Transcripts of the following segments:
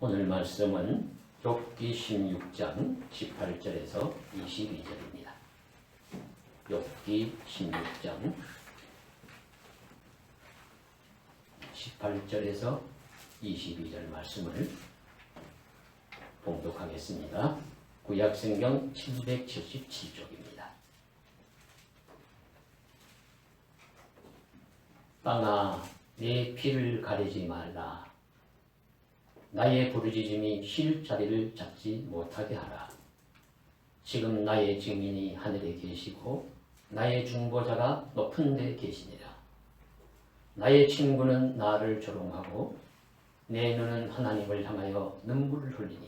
오늘 말씀은 욥기 16장 18절에서 22절입니다. 욥기 16장 18절에서 22절 말씀을 봉독하겠습니다. 구약성경 777쪽입니다. 땅아, 내 피를 가리지 말라. 나의 부르짖음이 쉴 자리를 잡지 못하게 하라. 지금 나의 증인이 하늘에 계시고 나의 중보자가 높은 데 계시니라. 나의 친구는 나를 조롱하고 내 눈은 하나님을 향하여 눈물을 흘리니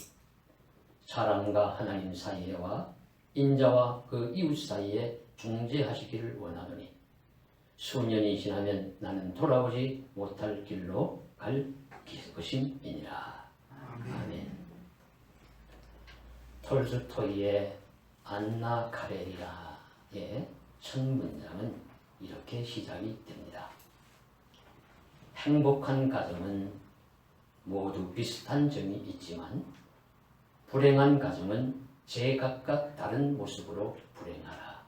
사람과 하나님 사이에와 인자와 그 이웃 사이에 중재하시기를 원하노니 수년이 지나면 나는 돌아오지 못할 길로 갈 것임이니라. 아멘. 톨스토이의 안나 카레리나의 첫 문장은 이렇게 시작이 됩니다. 행복한 가정은 모두 비슷한 점이 있지만 불행한 가정은 제각각 다른 모습으로 불행하라.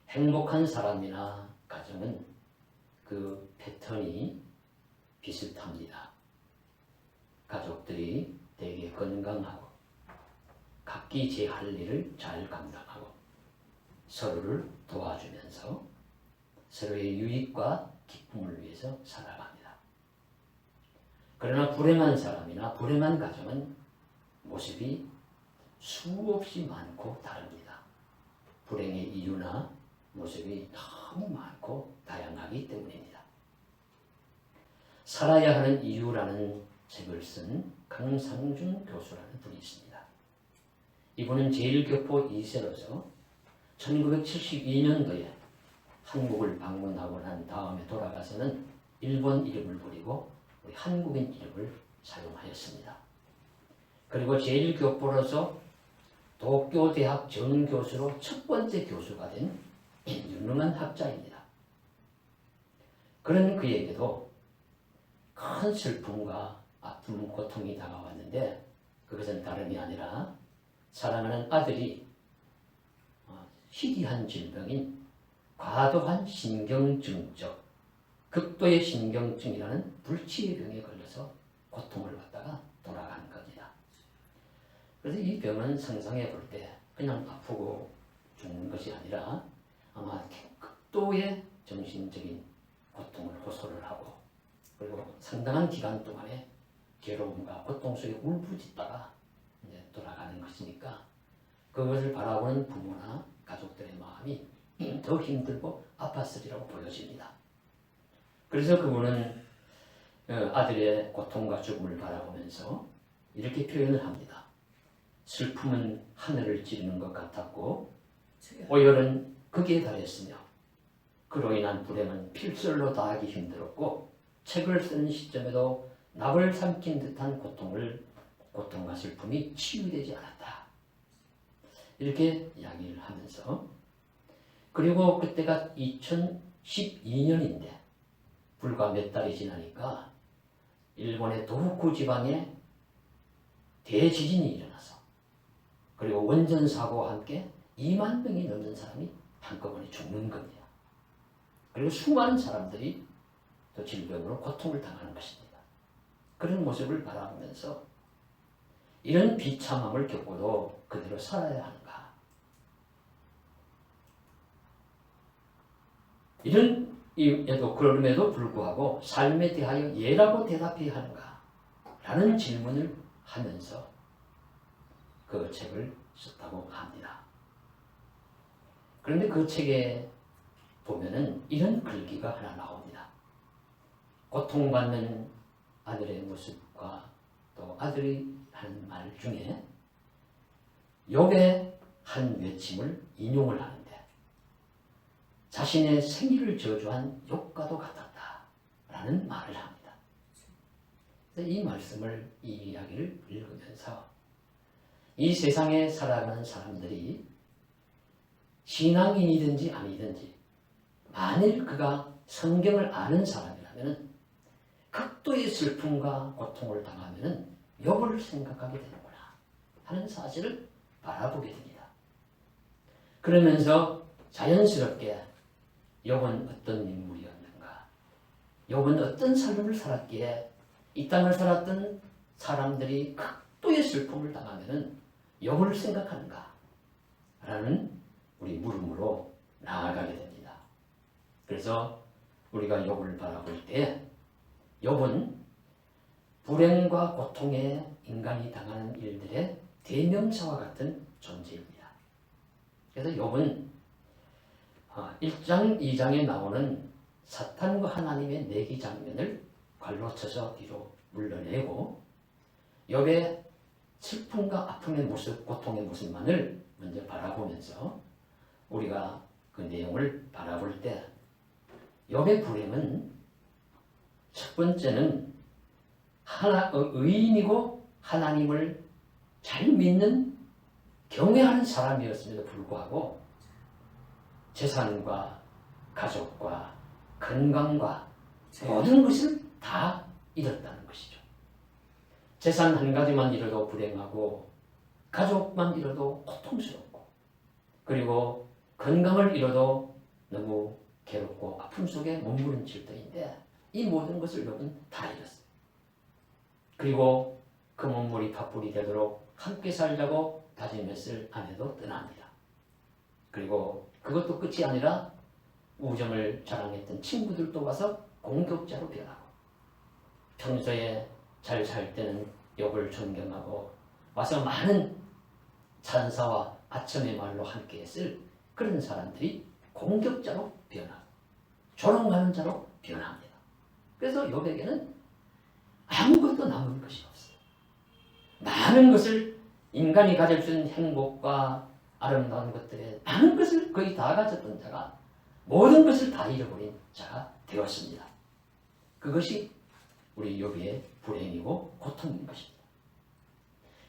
행복한 사람이나 가정은 그 패턴이 비슷합니다. 가족들이 되게 건강하고 각기 제 할 일을 잘 감당하고 서로를 도와주면서 서로의 유익과 기쁨을 위해서 살아갑니다. 그러나 불행한 사람이나 불행한 가정은 모습이 수없이 많고 다릅니다. 불행의 이유나 모습이 너무 많고 다양하기 때문입니다. 살아야 하는 이유라는 책을 쓴 강상준 교수라는 분이 있습니다. 이분은 제1교포 2세로서 1972년도에 한국을 방문하고 난 다음에 돌아가서는 일본 이름을 버리고 우리 한국인 이름을 사용하였습니다. 그리고 제1교포로서 도쿄대학 정교수로 첫 번째 교수가 된 유능한 학자입니다. 그런 그에게도 큰 슬픔과 아픔, 고통이 다가왔는데 그것은 다름이 아니라 사랑하는 아들이 희귀한 질병인 과도한 신경증적, 극도의 신경증이라는 불치의 병에 걸려서 고통을 받다가 돌아간 겁니다. 그래서 이 병은 상상해 볼 때 그냥 아프고 죽는 것이 아니라 아마 극도의 정신적인 고통을 호소를 하고 그리고 상당한 기간 동안에 괴로움과 고통 속에 울부짖다가 이제 돌아가는 것이니까 그것을 바라보는 부모나 가족들의 마음이 더 힘들고 아팠으리라고 보여집니다. 그래서 그분은 아들의 고통과 죽음을 바라보면서 이렇게 표현을 합니다. 슬픔은 하늘을 찌르는 것 같았고 오열은 극에 달했으며 그로 인한 불행은 필설로 다하기 힘들었고 책을 쓰는 시점에도 납을 삼킨 듯한 고통과 슬픔이 치유되지 않았다. 이렇게 이야기를 하면서 그리고 그때가 2012년인데 불과 몇 달이 지나니까 일본의 도호쿠 지방에 대지진이 일어나서 그리고 원전 사고와 함께 2만 명이 넘는 사람이 한꺼번에 죽는 겁니다. 그리고 수많은 사람들이 또 질병으로 고통을 당하는 것입니다. 그런 모습을 바라보면서 이런 비참함을 겪고도 그대로 살아야 하는가? 그럼에도 불구하고 삶에 대하여 예라고 대답해야 하는가? 라는 질문을 하면서 그 책을 썼다고 합니다. 그런데 그 책에 보면은 이런 글귀가 하나 나옵니다. 고통받는 아들의 모습과 또 아들이 하는 말 중에 욥의 한 외침을 인용을 하는데 자신의 생일을 저주한 욥과도 같았다 라는 말을 합니다. 이 말씀을, 이 이야기를 읽으면서 이 세상에 살아가는 사람들이 신앙인이든지 아니든지 만일 그가 성경을 아는 사람이라면 극도의 슬픔과 고통을 당하면 욥을 생각하게 되는구나 하는 사실을 바라보게 됩니다. 그러면서 자연스럽게 욥은 어떤 인물이었는가, 욥은 어떤 삶을 살았기에 이 땅을 살았던 사람들이 극도의 슬픔을 당하면 욥을 생각하는가 라는 우리 물음으로 나아가게 됩니다. 그래서 우리가 욥을 바라볼 때 욥은 불행과 고통에 인간이 당하는 일들의 대명사와 같은 존재입니다. 그래서 욥은 1장, 2장에 나오는 사탄과 하나님의 내기 장면을 발로 쳐서 뒤로 물러내고 욥의 슬픔과 아픔의 모습, 고통의 모습만을 먼저 바라보면서 우리가 그 내용을 바라볼 때 욥의 불행은 첫 번째는 의인이고 하나님을 잘 믿는 경외하는 사람이었음에도 불구하고 재산과 가족과 건강과 모든 것을 다 잃었다는 것이죠. 재산 한 가지만 잃어도 불행하고 가족만 잃어도 고통스럽고 그리고 건강을 잃어도 너무 괴롭고 아픔 속에 몸부림칠 때인데 이 모든 것을 욥은 다 잃었어요. 그리고 그 몸물이 팥불이 되도록 함께 살자고 다짐했을 아내도 떠납니다. 그리고 그것도 끝이 아니라 우정을 자랑했던 친구들도 와서 공격자로 변하고 평소에 잘 살 때는 욥을 존경하고 와서 많은 찬사와 아첨의 말로 함께 했을 그런 사람들이 공격자로 변하고 조롱하는 자로 변합니다. 그래서 욥에게는 아무것도 남은 것이 없어요. 많은 것을 인간이 가질 수 있는 행복과 아름다운 것들에 많은 것을 거의 다 가졌던 자가 모든 것을 다 잃어버린 자가 되었습니다. 그것이 우리 욥의 불행이고 고통인 것입니다.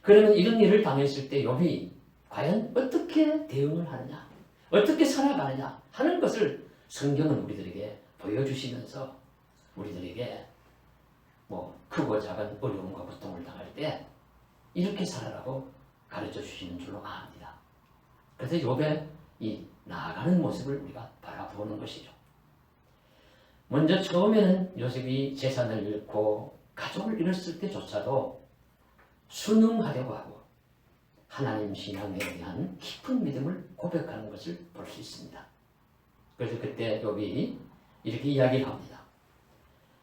그러면 이런 일을 당했을 때 욥이 과연 어떻게 대응을 하느냐, 어떻게 살아가느냐 하는 것을 성경은 우리들에게 보여주시면서 우리들에게 크고 작은 어려움과 고통을 당할 때 이렇게 살아라고 가르쳐 주시는 줄로 압니다. 그래서 욥의 이 나아가는 모습을 우리가 바라보는 것이죠. 먼저 처음에는 요셉이 재산을 잃고 가족을 잃었을 때조차도 순응하려고 하고 하나님 신앙에 대한 깊은 믿음을 고백하는 것을 볼 수 있습니다. 그래서 그때 욥이 이렇게 이야기를 합니다.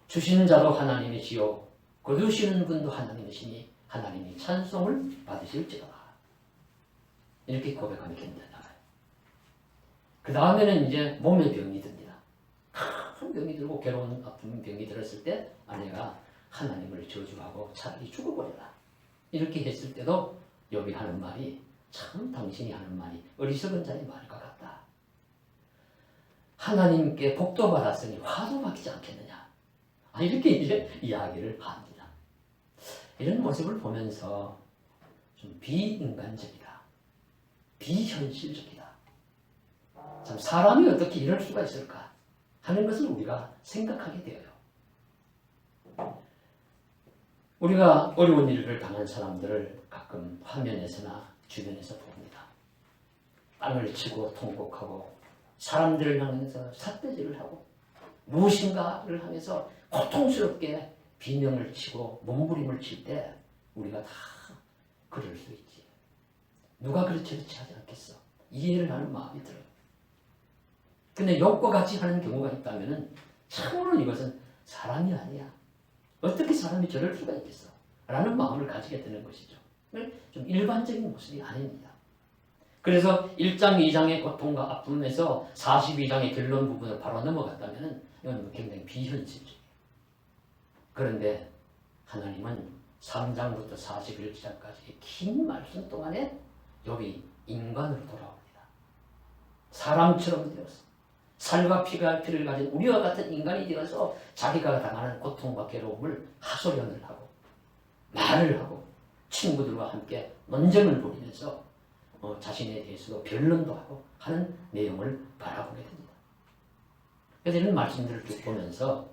주시는 자도 하나님이시요 거두시는 분도 하나님이시니 하나님이 찬송을 받으실지어다. 이렇게 고백하며 견뎌나가요. 그 다음에는 이제 몸에 병이 듭니다. 큰 병이 들고 괴로운 아픈 병이 들었을 때 아내가 하나님을 저주하고 차라리 죽어버려라. 이렇게 했을 때도 욥이 하는 말이 참 당신이 하는 말이 어리석은 자의 말과 같다. 하나님께 복도 받았으니 화도 받지 않겠느냐. 이렇게 이제 이야기를 합니다. 이런 모습을 보면서 좀 비인간적이다. 비현실적이다. 참 사람이 어떻게 이럴 수가 있을까 하는 것을 우리가 생각하게 되어요. 우리가 어려운 일을 당한 사람들을 가끔 화면에서나 주변에서 봅니다. 땅을 치고 통곡하고 사람들을 향해서 삿대질을 하고 무엇인가를 향해서 고통스럽게 비명을 치고 몸부림을 칠 때 우리가 다 그럴 수 있지. 누가 그렇지 하지 않겠어. 이해를 하는 마음이 들어요. 근데 욥과 같이 하는 경우가 있다면 참으로 이것은 사람이 아니야. 어떻게 사람이 저럴 수가 있겠어? 라는 마음을 가지게 되는 것이죠. 좀 일반적인 모습이 아닙니다. 그래서 1장, 2장의 고통과 아픔에서 42장의 결론 부분을 바로 넘어갔다면 이건 굉장히 비현실적이에요. 그런데 하나님은 3장부터 41장까지의 긴 말씀 동안에 욥이 인간으로 돌아옵니다. 사람처럼 되어서 살과 피를 가진 우리와 같은 인간이 되어서 자기가 당하는 고통과 괴로움을 하소연을 하고 말을 하고 친구들과 함께 논쟁을 벌이면서 자신에 대해서도 변론도 하고 하는 내용을 바라보게 됩니다. 그래서 이런 말씀들을 쭉 보면서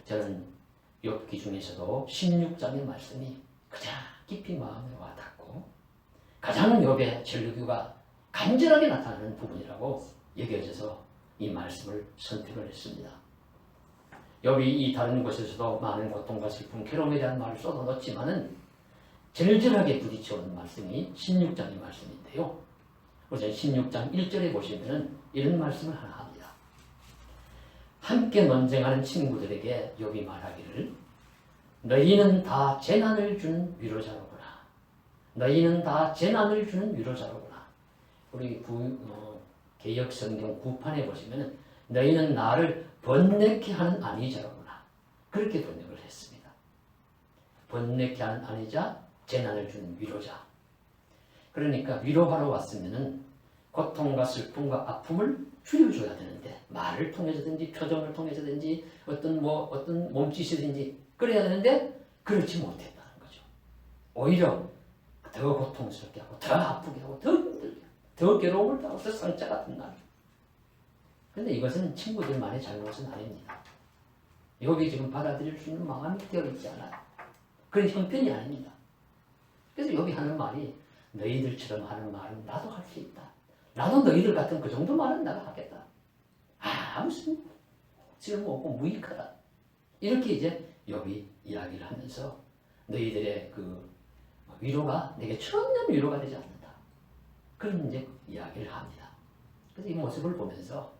저는 욥기 중에서도 16장의 말씀이 가장 깊이 마음에 와닿고 가장 욥의 전류가 간절하게 나타나는 부분이라고 여겨져서 이 말씀을 선택을 했습니다. 욥이 이 다른 곳에서도 많은 고통과 슬픔, 괴로움에 대한 말을 쏟아놓지만은 절절하게 부딪혀오는 말씀이 16장의 말씀인데요. 우선 16장 1절에 보시면은 이런 말씀을 하나 합니다. 함께 논쟁하는 친구들에게 욥이 말하기를 너희는 다 재난을 준 위로자로구나. 너희는 다 재난을 주는 위로자로구나. 우리 개역성경 9판에 보시면은 너희는 나를 번뇌케 하는 안위자로구나. 그렇게 번역을 했습니다. 번뇌케 하는 안위자, 재난을 주는 위로자. 그러니까 위로하러 왔으면은 고통과 슬픔과 아픔을 줄여줘야 되는데 말을 통해서든지 표정을 통해서든지 어떤 몸짓이든지 그래야 되는데 그렇지 못했다는 거죠. 오히려 더 고통스럽게 하고 더 아프게 하고 더 힘들게 하고 더 괴로움을 당하고 더 상처 같은 날. 그런데 이것은 친구들만의 잘못은 아닙니다. 욥이 지금 받아들일 수 있는 마음이 되어 있지 않아요. 그런 형편이 아닙니다. 그래서 욥이 하는 말이 너희들처럼 하는 말은 나도 할 수 있다. 나도 너희들 같은 그 정도 말은 내가 하겠다. 무슨 쓸모없고 무익하다. 이렇게 이제 욥이 이야기를 하면서 너희들의 그 위로가 내게 전혀 위로가 되지 않는다. 그런 이제 이야기를 합니다. 그래서 이 모습을 보면서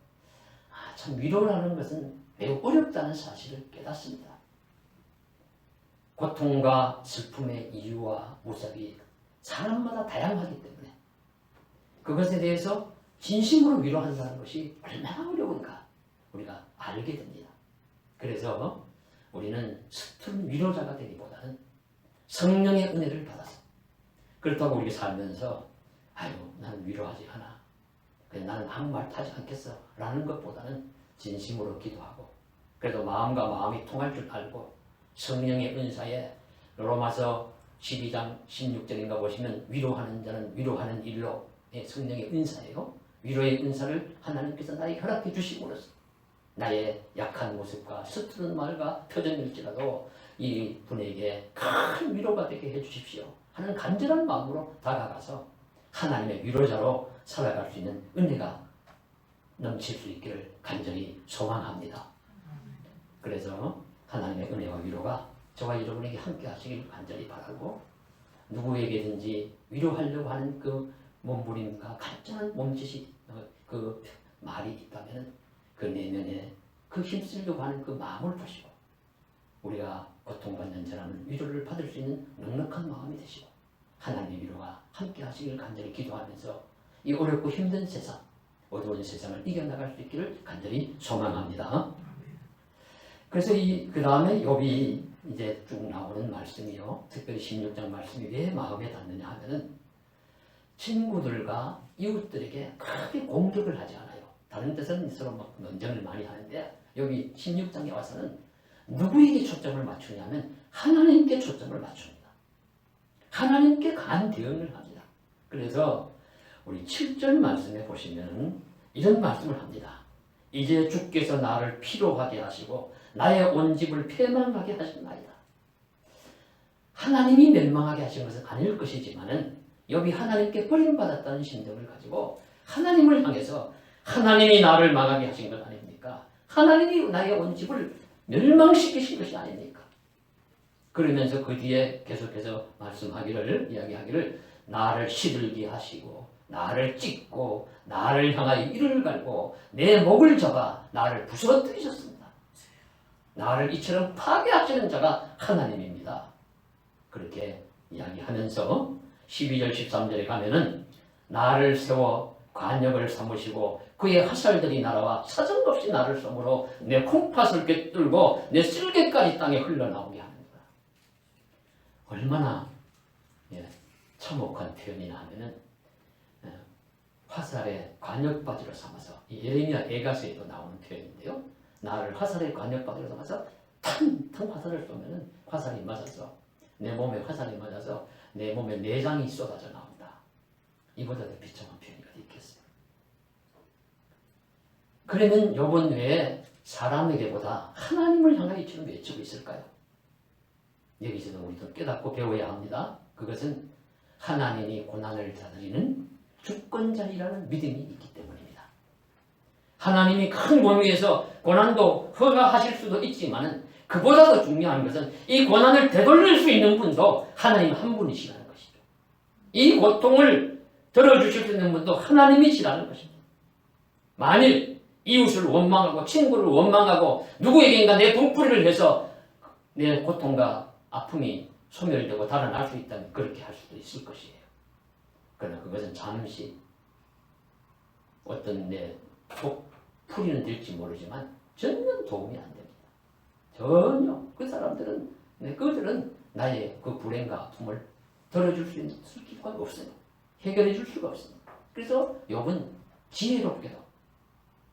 참 위로라는 것은 매우 어렵다는 사실을 깨닫습니다. 고통과 슬픔의 이유와 모습이 사람마다 다양하기 때문에 그것에 대해서 진심으로 위로한다는 것이 얼마나 어려운가 우리가 알게 됩니다. 그래서 우리는 서툰 위로자가 되기보다는 성령의 은혜를 받아서 그렇다고 우리가 살면서 나는 위로하지 않아. 나는 아무 말 하지 않겠어. 라는 것보다는 진심으로 기도하고 그래도 마음과 마음이 통할 줄 알고 성령의 은사에 로마서 12장 16절인가 보시면 위로하는 자는 위로하는 일로 성령의 은사예요. 위로의 은사를 하나님께서 나에게 허락해 주심으로써 나의 약한 모습과 서투른 말과 표정일지라도 이 분에게 큰 위로가 되게 해주십시오 하는 간절한 마음으로 다가가서 하나님의 위로자로 살아갈 수 있는 은혜가 넘칠 수 있기를 간절히 소망합니다. 그래서 하나님의 은혜와 위로가 저와 여러분에게 함께 하시길 간절히 바라고 누구에게든지 위로하려고 하는 그 몸부림과 간절한 몸짓이 그 말이 있다면 그 내면에 그 힘쓰려고 하는 그 마음을 보시고 우리가 고통받는 사람은 위로를 받을 수 있는 넉넉한 마음이 되시고 하나님의 위로가 함께 하시길 간절히 기도하면서 이 어렵고 힘든 세상, 어두운 세상을 이겨나갈 수 있기를 간절히 소망합니다. 그래서 그 다음에 욥이 이제 쭉 나오는 말씀이요. 특별히 16장 말씀이 왜 마음에 닿느냐 하면은 친구들과 이웃들에게 크게 공격을 하지 않아요. 다른 데서는 서로 막 논쟁을 많이 하는데 여기 16장에 와서는 누구에게 초점을 맞추냐면 하나님께 초점을 맞춥니다. 하나님께 강한 대응을 합니다. 그래서 우리 7절 말씀에 보시면 이런 말씀을 합니다. 이제 주께서 나를 피로하게 하시고 나의 온 집을 패망하게 하셨나이다. 하나님이 멸망하게 하신 것은 아닐 것이지만은 욥이 하나님께 버림받았다는 심정을 가지고 하나님을 향해서 하나님이 나를 망하게 하신 것 아닙니까? 하나님이 나의 온 집을 멸망시키신 것이 아닙니까? 그러면서 그 뒤에 계속해서 이야기하기를 나를 시들게 하시고 나를 찢고 나를 향하여 이를 갈고 내 목을 잡아 나를 부서뜨리셨습니다. 나를 이처럼 파괴하시는 자가 하나님입니다. 그렇게 이야기하면서 12절 13절에 가면은 나를 세워 관역을 삼으시고 그의 화살들이 날아와 사정없이 나를 쏘므로 내 콩팥을 꿰뚫고 내 쓸개까지 땅에 흘러나오게 합니다. 얼마나 참혹한 표현이나 하면은 화살의 관역바지로 삼아서 예레미야 에가서에도 나오는 표현인데요. 나를 화살의 관역바지로 삼아서 탕탕 화살을 쏘면은 화살이 맞아서 내 몸에 화살이 맞아서 내 몸에 내장이 쏟아져 나온다. 이보다 더 비참한 표현이 어디 있겠어요? 그러면 욥은 왜 사람에게보다 하나님을 향하여 이처럼 외치고 있을까요? 여기서도 우리도 깨닫고 배워야 합니다. 그것은 하나님이 고난을 다스리는 주권자이라는 믿음이 있기 때문입니다. 하나님이 큰 범위에서 고난도 허가하실 수도 있지만 그보다 더 중요한 것은 이 고난을 되돌릴 수 있는 분도 하나님 한 분이시라는 것이죠. 이 고통을 들어주실 수 있는 분도 하나님이시라는 것입니다. 만일 이웃을 원망하고 친구를 원망하고 누구에게인가 내 분풀이를 해서 내 고통과 아픔이 소멸되고 달아날 수 있다면 그렇게 할 수도 있을 것이에요. 그러나 그것은 잠시 어떤 내 풀이는 될지 모르지만 전혀 도움이 안 됩니다. 전혀 그 사람들은 그들은 나의 그 불행과 아픔을 덜어줄 수 있는 기회가 없어요. 해결해 줄 수가 없습니다. 그래서 욥은 지혜롭게도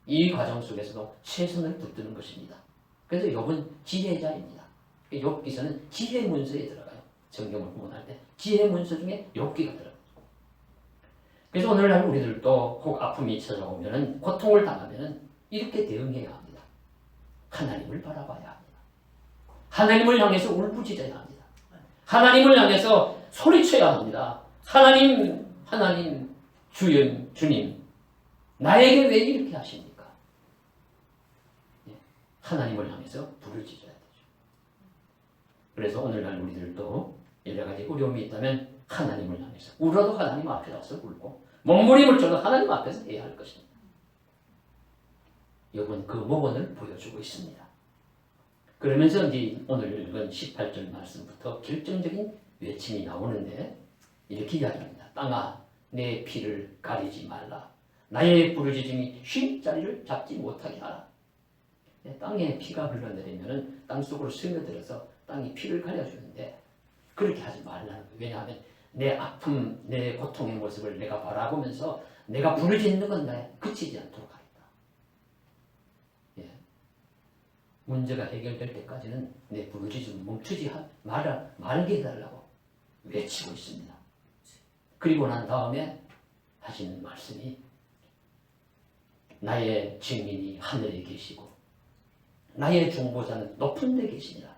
이 과정 속에서도 최선을 붙드는 것입니다. 그래서 욥은 지혜자입니다. 욥기서는 지혜 문서에 들어가요. 성경을 구원할 때 지혜 문서 중에 욥기가 들어가요. 그래서 오늘날 우리들도 혹 아픔이 찾아오면 고통을 당하면 이렇게 대응해야 합니다. 하나님을 바라봐야 합니다. 하나님을 향해서 울부짖어야 합니다. 하나님을 향해서 소리쳐야 합니다. 하나님, 하나님, 주님, 나에게 왜 이렇게 하십니까? 하나님을 향해서 부르짖어야 되죠. 그래서 오늘날 우리들도 여러 가지 어려움이 있다면 하나님을 향해서 울어도 하나님 앞에 가서 울고 몸부림을 쳐도 하나님 앞에서 해야 할 것입니다. 욥은 그 모본을 보여주고 있습니다. 그러면서 이제 오늘 읽은 18절 말씀부터 결정적인 외침이 나오는데 이렇게 이야기합니다. 땅아 내 피를 가리지 말라. 나의 부르짖음이 쉴 자리를 잡지 못하게 하라. 땅에 피가 흘러내리면 땅속으로 스며들어서 땅이 피를 가려주는데 그렇게 하지 말라는 거예요. 왜냐하면 내 아픔, 내 고통의 모습을 내가 바라보면서 내가 부르짖는 건 그치지 않도록 하겠다. 문제가 해결될 때까지는 내 부르짖음 멈추지 말게 해달라고 외치고 있습니다. 그리고 난 다음에 하시는 말씀이 나의 증인이 하늘에 계시고 나의 중보자는 높은 데 계시니라.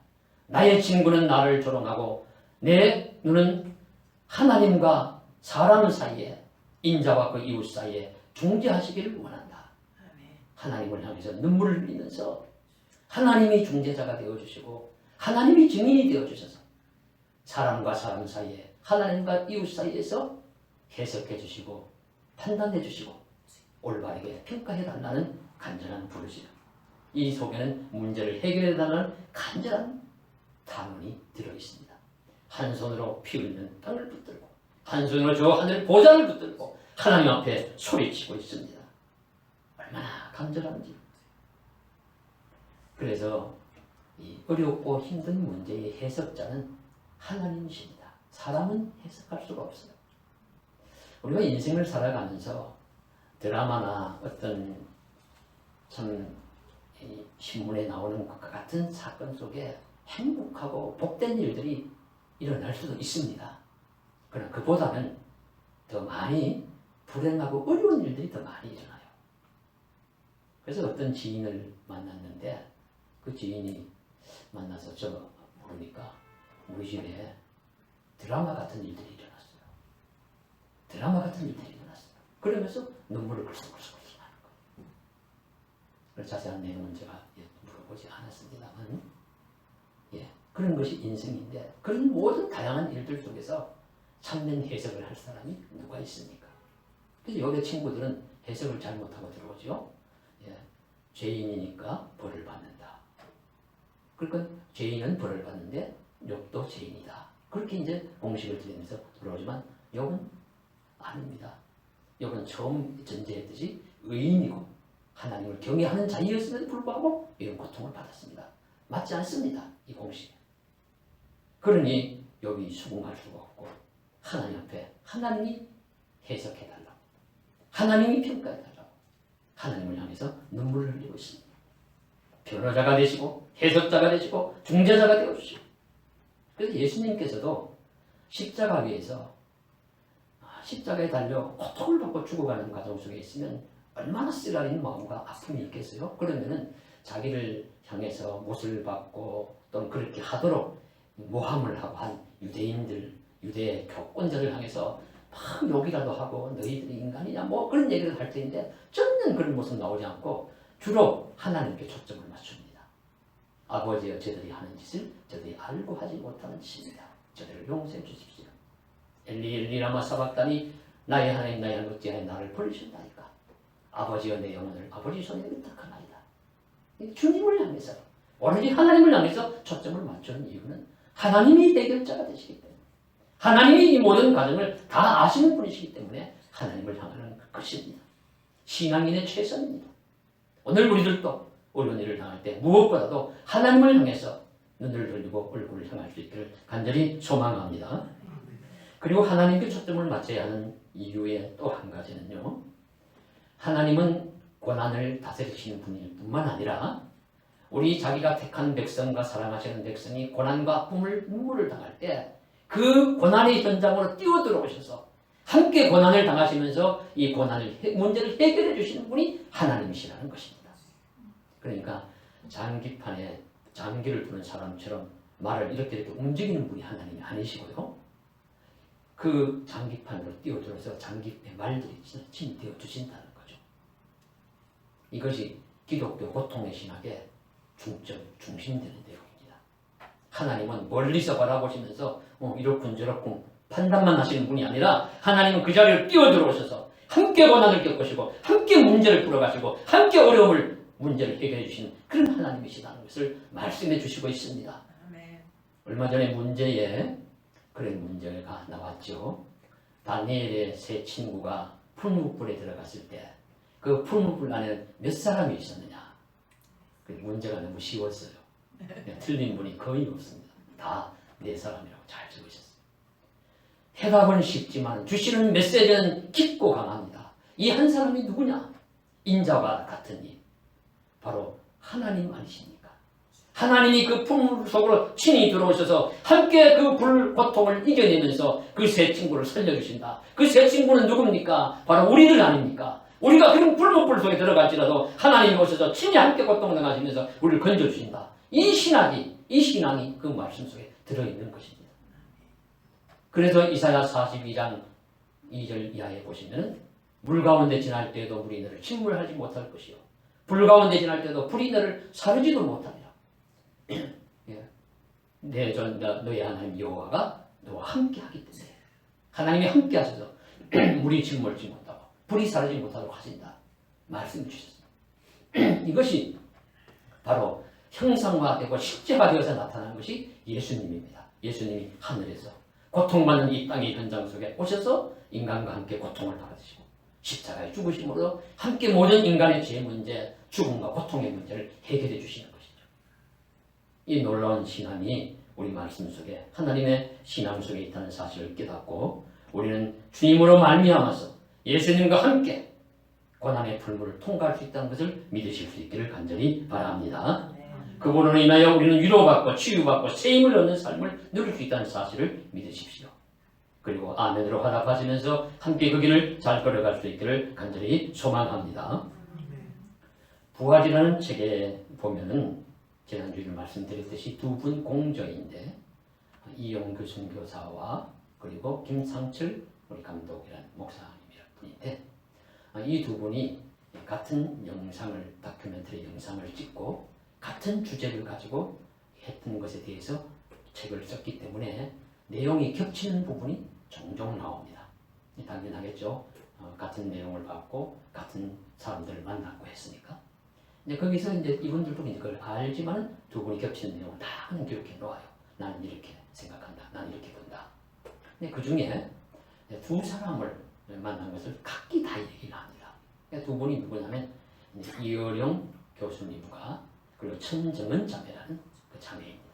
나의 친구는 나를 조롱하고 내 눈은 하나님과 사람 사이에 인자와 그 이웃 사이에 중재하시기를 원한다. 하나님을 향해서 눈물을 흘리면서 하나님이 중재자가 되어주시고 하나님이 증인이 되어주셔서 사람과 사람 사이에 하나님과 이웃 사이에서 해석해 주시고 판단해 주시고 올바르게 평가해 달라는 간절한 부르짖음. 이 속에는 문제를 해결해 달라는 간절한 단원이 들어있습니다. 한 손으로 피 흘리는 땅을 붙들고 한 손으로 저 하늘 보좌를 붙들고 하나님 앞에 소리치고 있습니다. 얼마나 간절한지. 그래서 이 어렵고 힘든 문제의 해석자는 하나님이십니다. 사람은 해석할 수가 없어요. 우리가 인생을 살아가면서 드라마나 어떤 참 신문에 나오는 것과 같은 사건 속에 행복하고 복된 일들이 일어날 수도 있습니다. 그러나 그보다는 더 많이 불행하고 어려운 일들이 더 많이 일어나요. 그래서 어떤 지인을 만났는데 그 지인이 만나서 저 모르니까 우리 집에 드라마 같은 일들이 일어났어요. 드라마 같은 일들이 일어났어요. 그러면서 눈물을 글썽글썽 하는 거예요. 그래서 자세한 내용은 제가 물어보지 않았습니다만 그런 것이 인생인데 그런 모든 다양한 일들 속에서 참된 해석을 할 사람이 누가 있습니까? 그래서 여기 친구들은 해석을 잘못하고 들어오죠. 죄인이니까 벌을 받는다. 그러니까 죄인은 벌을 받는데 욥도 죄인이다. 그렇게 이제 공식을 들이면서 들어오지만 욥은 아닙니다. 욥은 처음 전제했듯이 의인이고 하나님을 경외하는 자이었음에도 불구하고 이런 고통을 받았습니다. 맞지 않습니다. 이 공식. 그러니 욥이 수긍할 수가 없고 하나님 앞에 하나님이 해석해달라고 하나님이 평가해달라고 하나님을 향해서 눈물을 흘리고 있습니다. 변호자가 되시고 해석자가 되시고 중재자가 되어주시고 그래서 예수님께서도 십자가 위에서 십자가에 달려 고통을 받고 죽어가는 과정 속에 있으면 얼마나 쓰라린 마음과 아픔이 있겠어요? 그러면은 자기를 향해서 못을 받고 또는 그렇게 하도록 모함을 하고 한 유대인들, 유대 교권자를 향해서 막 욕이라도 하고 너희들이 인간이냐 뭐 그런 얘기를 할 때인데 전혀 그런 모습 나오지 않고 주로 하나님께 초점을 맞춥니다. 아버지여 저들이 하는 짓을 저들이 알고 하지 못하는 짓입니다. 저들을 용서해 주십시오. 엘리 엘리 라마 사박다니 나의 하나님 나의 하나님 어찌하여 나를 버리셨나이까. 아버지여 내 영혼을 아버지 손에 의탁하나이다. 주님을 향해서 오로지 하나님을 향해서 초점을 맞추는 이유는 하나님이 해결자가 되시기 때문에 하나님이 이 모든 과정을 다 아시는 분이시기 때문에 하나님을 향하는 것입니다. 신앙인의 최선입니다. 오늘 우리들도 어려운 일을 당할 때 무엇보다도 하나님을 향해서 눈을 돌리고 얼굴을 향할 수 있기를 간절히 소망합니다. 그리고 하나님께 초점을 맞춰야 하는 이유의 또 한 가지는요. 하나님은 고난을 다스리시는 분일 뿐만 아니라 우리 자기가 택한 백성과 사랑하시는 백성이 고난과 아픔을 눈물을 당할 때 그 고난의 현장으로 뛰어들어오셔서 함께 고난을 당하시면서 이 고난을 문제를 해결해 주시는 분이 하나님이시라는 것입니다. 그러니까 장기판에 장기를 두는 사람처럼 말을 이렇게 움직이는 분이 하나님이 아니시고요. 그 장기판으로 뛰어들어서 장기의 말들이 진이 되어 주신다는 거죠. 이것이 기독교 고통의 신학의 중심되는 내용입니다. 하나님은 멀리서 바라보시면서 이렇군 저렇군 판단만 하시는 분이 아니라 하나님은 그 자리를 뛰어들어오셔서 함께 고난을 겪으시고 함께 문제를 풀어가시고 함께 어려움을 문제를 해결해 주시는 그런 하나님이시다는 것을 말씀해 주시고 있습니다. 얼마 전에 문제에 그런 문제가 나왔죠. 다니엘의 세 친구가 풀무불에 들어갔을 때 그 풀무불 안에 몇 사람이 있었느냐. 그 문제가 너무 쉬웠어요. 틀린 분이 거의 없습니다. 다 네 사람이라고 잘 적으셨어요. 해답은 쉽지만 주시는 메시지는 깊고 강합니다. 이 한 사람이 누구냐? 인자와 같은 이 바로 하나님 아니십니까? 하나님이 그 풀물 속으로 친히 들어오셔서 함께 그 불 고통을 이겨내면서 그 세 친구를 살려주신다. 그 세 친구는 누굽니까? 바로 우리들 아닙니까? 우리가 그런 불목불 속에 들어갈지라도 하나님이 오셔서 친히 함께 고통을 당하시면서 우리를 건져주신다. 이 신앙이 그 말씀 속에 들어있는 것입니다. 그래서 이사야 42장 2절 이하에 보시면 물 가운데 지날 때에도 물이 너를 침몰하지 못할 것이요 불 가운데 지날 때도 불이 너를 사르지도 못하리라. 너의 하나님 여호와가 너와 함께 하기 때문에 하나님이 함께 하셔서 물이 침몰지 못하고 불이 사르지 못하도록 하신다. 말씀해 주셨습니다. 이것이 바로 형상화되고 실제화되어서 나타나는 것이 예수님입니다. 예수님이 하늘에서 고통받는 이 땅의 현장 속에 오셔서 인간과 함께 고통을 받으시고 십자가에 죽으심으로 함께 모든 인간의 죄 문제, 죽음과 고통의 문제를 해결해 주시는 것이죠. 이 놀라운 신앙이 우리 말씀 속에 하나님의 신앙 속에 있다는 사실을 깨닫고 우리는 주님으로 말미암아서 예수님과 함께 고난의 풀물을 통과할 수 있다는 것을 믿으실 수 있기를 간절히 바랍니다. 그분으로 인하여 우리는 위로받고 치유받고 세임을 얻는 삶을 누릴 수 있다는 사실을 믿으십시오. 그리고 아멘으로 화답하시면서 함께 그 길을 잘 걸어갈 수 있기를 간절히 소망합니다. 부활이라는 책에 보면은 지난주에 말씀드렸듯이 두 분 공저인데 이용규 선교사와 그리고 김상철 우리 감독이라는 목사님이라는 분인데 이 두 분이 같은 영상을 다큐멘터리 영상을 찍고 같은 주제를 가지고 했던 것에 대해서 책을 썼기 때문에 내용이 겹치는 부분이 종종 나옵니다. 당연하겠죠. 같은 내용을 받고 같은 사람들을 만났고 했으니까. 이제 거기서 이제 이분들도 그걸 알지만 두 분이 겹치는 내용을 다 그냥 기록해 놓아요. 나는 이렇게 생각한다. 나는 이렇게 본다. 근데 그 중에 두 사람을 만난 것을 각기 다 얘기를 합니다. 두 분이 누구냐면 이어령 교수님과 그리고 천정은 자매라는 그 자매입니다.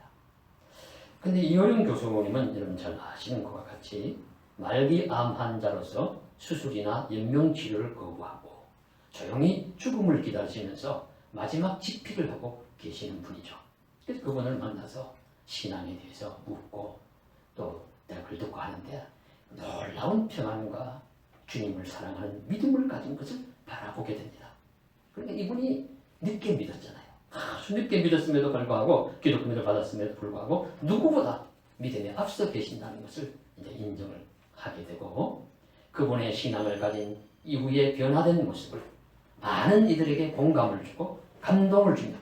근데 이어령 교수님은 여러분 잘 아시는 것과 같이 말기 암 환자로서 수술이나 연명 치료를 거부하고 조용히 죽음을 기다리시면서 마지막 집필을 하고 계시는 분이죠. 그래서 그분을 만나서 신앙에 대해서 묻고 또 대화를 듣고 하는데 놀라운 평안과 주님을 사랑하는 믿음을 가진 것을 바라보게 됩니다. 그러니까 이분이 늦게 믿었잖아요. 아주 늦게 믿었음에도 불구하고 기독교를 받았음에도 불구하고 누구보다 믿음에 앞서 계신다는 것을 이제 인정을 하게 되고, 그분의 신앙을 가진 이후에 변화된 모습을 많은 이들에게 공감을 주고 감동을 주며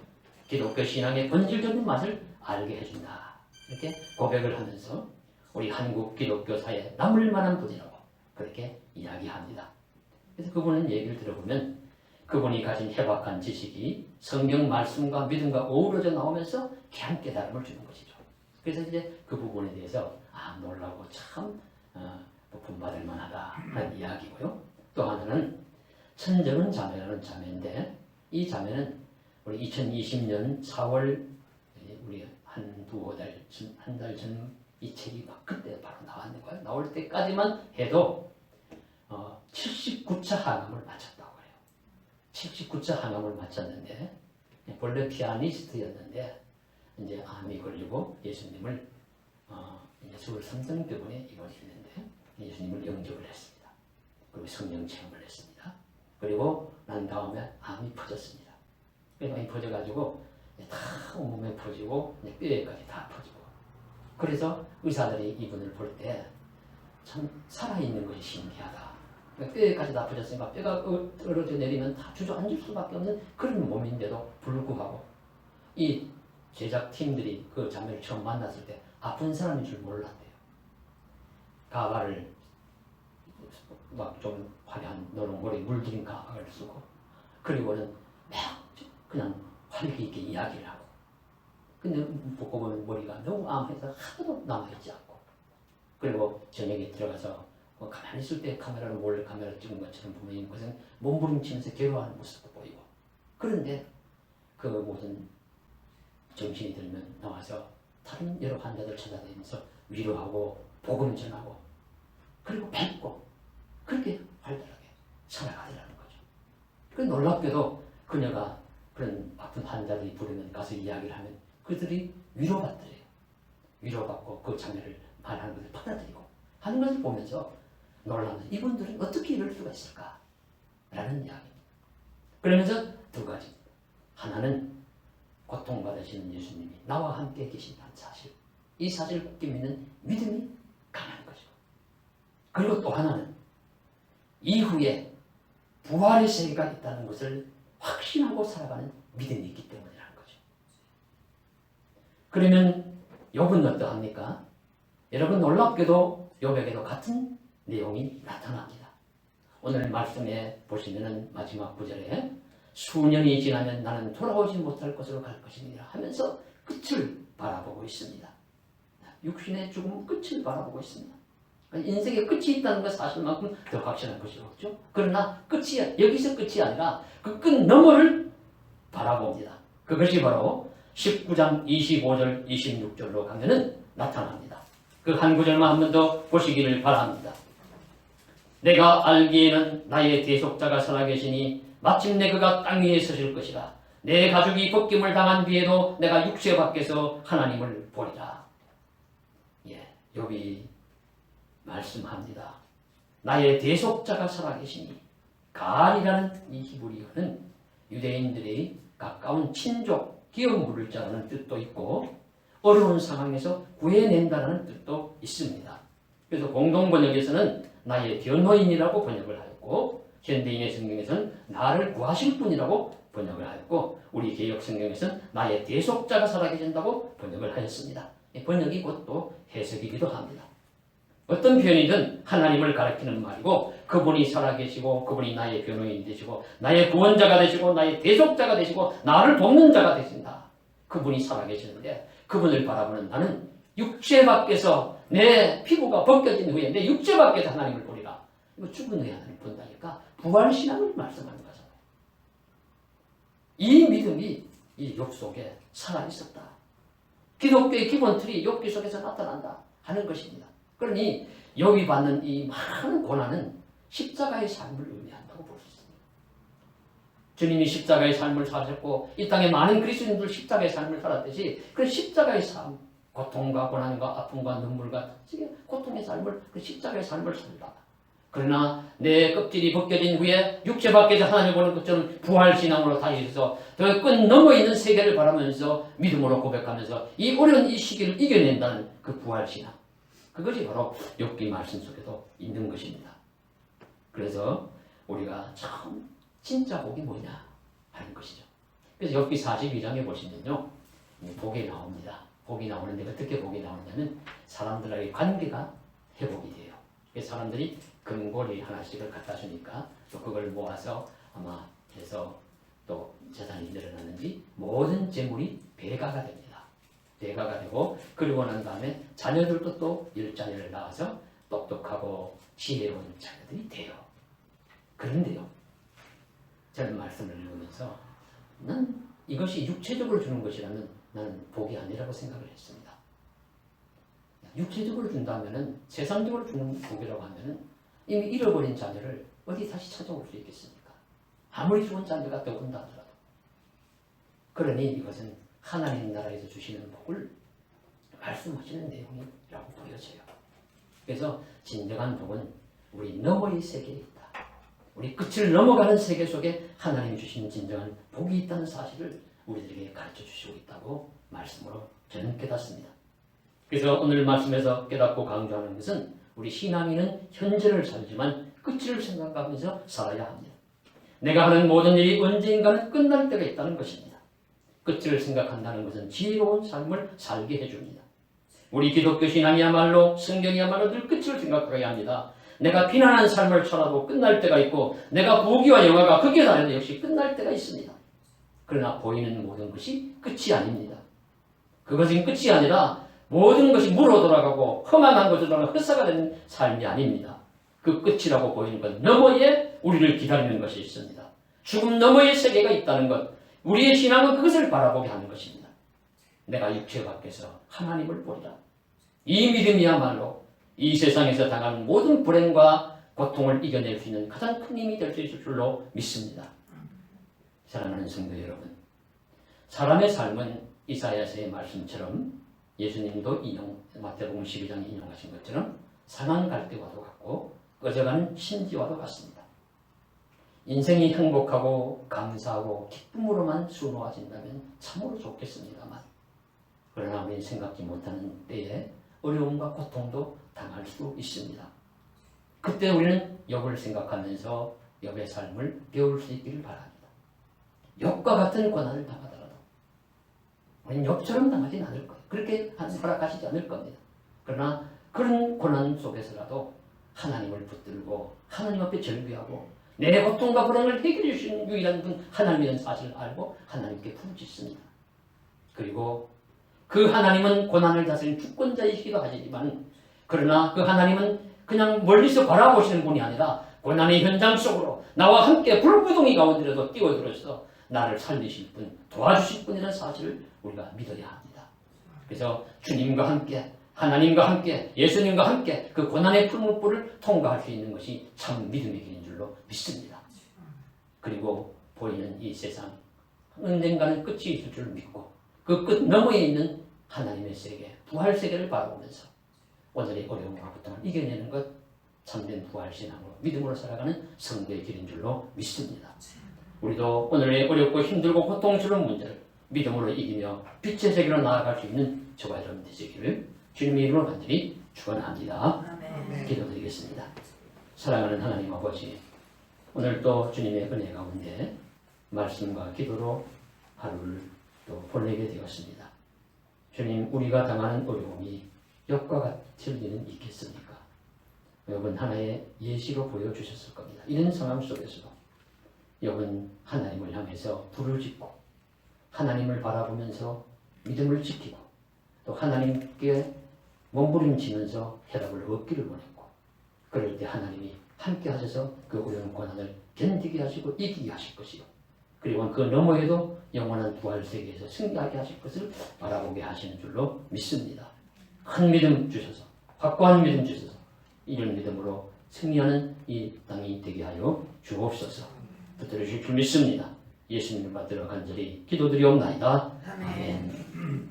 기독교 신앙의 본질적인 맛을 알게 해준다. 이렇게 고백을 하면서 우리 한국 기독교사에 남을 만한 분이라고 그렇게 이야기합니다. 그래서 그분은 얘기를 들어보면 그분이 가진 해박한 지식이 성경 말씀과 믿음과 어우러져 나오면서 귀한 깨달음을 주는 것이죠. 그래서 이제 그 부분에 대해서 놀라고 참 본받을 만하다 하는 이야기고요. 또 하나는 천정은 자매라는 자매인데, 이 자매는 우리 2020년 4월 우리 한두 달, 한 달 전 이 책이 막 그때 바로 나왔는 거예요. 나올 때까지만 해도 79차 항암을 마쳤다고 해요. 79차 항암을 마쳤는데, 본래 피아니스트였는데 이제 암이 걸리고 예수님을 이제 23병원에 입원했는데 예수님을 영접을 했습니다. 그리고 성령 체험을 했습니다. 그리고 난 다음에 암이 퍼졌습니다. 암이 퍼져가지고 다 온몸에 퍼지고 뼈에까지 다 퍼지고, 그래서 의사들이 이분을 볼 때 참 살아있는 것이 신기하다. 뼈에까지 다 퍼졌으니까 뼈가 떨어져 내리면 다 주저앉을 수밖에 없는 그런 몸인데도 불구하고 이 제작팀들이 그 자매를 처음 만났을 때 아픈 사람인 줄 몰랐대요. 가발을 막 좀 화려한 노랑머리 물들인 가발을 쓰고, 그리고는 막 그냥 활기 있게 이야기를 하고, 근데 보고 보면 머리가 너무 암해서 하나도 남아있지 않고, 그리고 저녁에 들어가서 가만히 있을 때 카메라로 몰래 카메라 찍은 것처럼 보면 그것은 몸부림치면서 괴로워하는 모습도 보이고, 그런데 그 모든 정신이 들면 나와서 다른 여러 환자들 찾아다니면서 위로하고 복음 전하고 그리고 뵙고 그렇게 활달하게 살아가더라는 거죠. 그 놀랍게도 그녀가 그런 아픈 환자들이 부르면 가서 이야기를 하면 그들이 위로받더래요. 위로받고 그 자매를 말하는 것을 받아들이고 하는 것을 보면서 놀라면서 이분들은 어떻게 이럴 수가 있을까? 라는 이야기입니다. 그러면서 두 가지. 하나는 고통받으시는 예수님이 나와 함께 계신다는 사실. 이 사실을 굳게 믿는 믿음이 강한 거죠. 그리고 또 하나는 이후에 부활의 세계가 있다는 것을 확신하고 살아가는 믿음이 있기 때문이라는 거죠. 그러면 욥은 어떠합니까? 여러분 놀랍게도 욥에게도 같은 내용이 나타납니다. 오늘 말씀에 보시면은 마지막 구절에 수년이 지나면 나는 돌아오지 못할 곳으로 갈 것이니라 하면서 끝을 바라보고 있습니다. 육신의 죽음 끝을 바라보고 있습니다. 인생의 끝이 있다는 것 사실만큼 더 확실한 것이 없죠. 그러나 끝이 여기서 끝이 아니라 그 끝 너머를 바라봅니다. 그것이 바로 19장 25절 26절로 가면은 나타납니다. 그 한 구절만 한 번 더 보시기를 바랍니다. 내가 알기에는 나의 대속자가 살아계시니 마침내 그가 땅 위에 서실 것이라. 내 가족이 벗김을 당한 뒤에도 내가 육체 밖에서 하나님을 보리라. 욥이 말씀합니다. 나의 대속자가 살아계시니, 가알이라는 이 히브리어는 유대인들의 가까운 친족, 기업 물을 자라는 뜻도 있고 어려운 상황에서 구해낸다는 뜻도 있습니다. 그래서 공동번역에서는 나의 변호인이라고 번역을 하였고, 현대인의 성경에서는 나를 구하실 분이라고 번역을 하였고, 우리 개역 성경에서는 나의 대속자가 살아계신다고 번역을 하였습니다. 번역이 곧 또 해석이기도 합니다. 어떤 표현이든 하나님을 가리키는 말이고, 그분이 살아계시고 그분이 나의 변호인이 되시고 나의 구원자가 되시고 나의 대속자가 되시고 나를 돕는 자가 되신다. 그분이 살아계시는데 그분을 바라보는 나는 육체 밖에서 내 피부가 벗겨진 후에 내 육체 밖에서 하나님을 보리라. 이거 죽은 후에 하나님을 본다니까 부활신앙을 말씀하는 거잖아요. 이 믿음이 이 욥 속에 살아있었다. 기독교의 기본 틀이 욥기 속에서 나타난다 하는 것입니다. 그러니 욥이 받는 이 많은 고난은 십자가의 삶을 의미한다고 볼 수 있습니다. 주님이 십자가의 삶을 사셨고 이 땅에 많은 그리스도인들 십자가의 삶을 살았듯이 그 십자가의 삶, 고통과 고난과 아픔과 눈물과 고통의 삶을 그 십자가의 삶을 산다. 그러나 내 껍질이 벗겨진 후에 육체 밖에서 하나님을 보는 것처럼 부활신앙으로 다니셔서 더 끝 넘어 있는 세계를 바라면서 믿음으로 고백하면서 이 어려운 이 시기를 이겨낸다는 그 부활신앙, 그것이 바로 욥기 말씀 속에도 있는 것입니다. 그래서 우리가 참 진짜 복이 뭐냐 하는 것이죠. 그래서 욥기 42장에 보시면요, 복이 나옵니다. 복이 나오는데 어떻게 복이 나오냐면 사람들과의 관계가 회복이 돼요. 그래서 사람들이 금고리 하나씩을 갖다 주니까 또 그걸 모아서 아마 해서 또 재산이 늘어나는지 모든 재물이 배가가 됩니다. 배가가 되고, 그리고 난 다음에 자녀들도 또 10자녀를 낳아서 똑똑하고 지혜로운 자녀들이 돼요. 그런데요, 저는 말씀을 읽으면서 난 이것이 육체적으로 주는 것이라면 나는 복이 아니라고 생각을 했습니다. 육체적으로 준다면은, 세상적으로 주는 복이라고 하면은 이미 잃어버린 자녀를 어디 다시 찾아올 수 있겠습니까? 아무리 좋은 자녀가 떠온다 하더라도. 그러니 이것은 하나님 나라에서 주시는 복을 말씀하시는 내용이라고 보여져요. 그래서 진정한 복은 우리 너머의 세계에 있다. 우리 끝을 넘어가는 세계 속에 하나님이 주시는 진정한 복이 있다는 사실을 우리들에게 가르쳐 주시고 있다고 말씀으로 저는 깨닫습니다. 그래서 오늘 말씀에서 깨닫고 강조하는 것은 우리 신앙인은 현재를 살지만 끝을 생각하면서 살아야 합니다. 내가 하는 모든 일이 언젠가는 끝날 때가 있다는 것입니다. 끝을 생각한다는 것은 지혜로운 삶을 살게 해줍니다. 우리 기독교 신앙이야말로, 성경이야말로 늘 끝을 생각해야 합니다. 내가 피난한 삶을 살아도 끝날 때가 있고, 내가 부귀와 영화가 극에 달해도 역시 끝날 때가 있습니다. 그러나 보이는 모든 것이 끝이 아닙니다. 그것은 끝이 아니라 모든 것이 무로 돌아가고 험한 것으로 돌아가 흑사가 되는 삶이 아닙니다. 그 끝이라고 보이는 것 너머에 우리를 기다리는 것이 있습니다. 죽음 너머의 세계가 있다는 것, 우리의 신앙은 그것을 바라보게 하는 것입니다. 내가 육체 밖에서 하나님을 보리라. 이 믿음이야말로 이 세상에서 당하는 모든 불행과 고통을 이겨낼 수 있는 가장 큰 힘이 될 수 있을 줄로 믿습니다. 사랑하는 성도 여러분, 사람의 삶은 이사야서의 말씀처럼, 예수님도 마태복음 12장에 인용하신 것처럼 상한 갈대와도 같고 꺼져가는 심지와도 같습니다. 인생이 행복하고 감사하고 기쁨으로만 수놓아진다면 참으로 좋겠습니다만, 그러나 우리는 생각지 못하는 때에 어려움과 고통도 당할 수 있습니다. 그때 우리는 욥을 생각하면서 욥의 삶을 배울 수 있기를 바랍니다. 욥과 같은 고난을 당하더라도 우리는 욥처럼 당하진 않을 거예요. 그렇게 허락하시지 않을 겁니다. 그러나 그런 고난 속에서라도 하나님을 붙들고 하나님 앞에 절규하고 내 고통과 불행을 해결해 주시는 유일한 분 하나님이라는 사실을 알고 하나님께 부르짖습니다. 그리고 그 하나님은 고난을 다스리는 주권자이시기도 하시지만, 그러나 그 하나님은 그냥 멀리서 바라보시는 분이 아니라 고난의 현장 속으로 나와 함께 불구덩이 가운데라도 뛰어들어서 나를 살리실 분, 도와주실 분이라는 사실을 우리가 믿어야 합니다. 그래서 주님과 함께, 하나님과 함께, 예수님과 함께 그 고난의 풀무불을 통과할 수 있는 것이 참 믿음의 길인 줄로 믿습니다. 그리고 보이는 이 세상 언젠가는 끝이 있을 줄 믿고 그 끝 너머에 있는 하나님의 세계, 부활 세계를 바라보면서 오늘의 어려움과 고통을 이겨내는 것, 참된 부활신앙으로 믿음으로 살아가는 성도의 길인 줄로 믿습니다. 우리도 오늘의 어렵고 힘들고 고통스러운 문제를 믿음으로 이기며 빛의 세계로 나아갈 수 있는 저와 여러분 되시기를 주님의 이름으로 간절히 축원합니다. 기도드리겠습니다. 사랑하는 하나님 아버지, 오늘도 주님의 은혜 가운데 말씀과 기도로 하루를 또 보내게 되었습니다. 주님, 우리가 당하는 어려움이 욥과 같을 리는 있겠습니까? 욥은 하나의 예시로 보여주셨을 겁니다. 이런 상황 속에서도 욥은 하나님을 향해서 불을 짓고 하나님을 바라보면서 믿음을 지키고 또 하나님께 몸부림치면서 해답을 얻기를 원했고, 그럴 때 하나님이 함께 하셔서 그 어려운 고난을 견디게 하시고 이기게 하실 것이요, 그리고 그 너머에도 영원한 부활 세계에서 승리하게 하실 것을 바라보게 하시는 줄로 믿습니다. 큰 믿음 주셔서, 확고한 믿음 주셔서 이런 믿음으로 승리하는 이 땅이 되게 하여 주옵소서. 붙들어 주실 줄 믿습니다. 예수님을 받들어 간절히 기도드리옵나이다. 아멘.